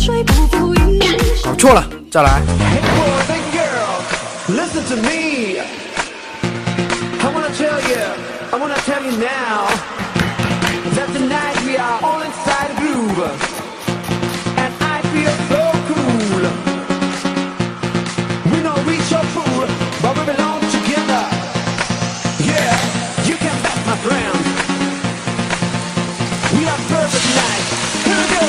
错了，再来。Listen to me. I wanna tell you now that tonight we are all inside a groove, and I feel so cool. We don't reach your pool, but we belong together. Yeah, you can bet, my friend. We are perfect tonight. Here we go.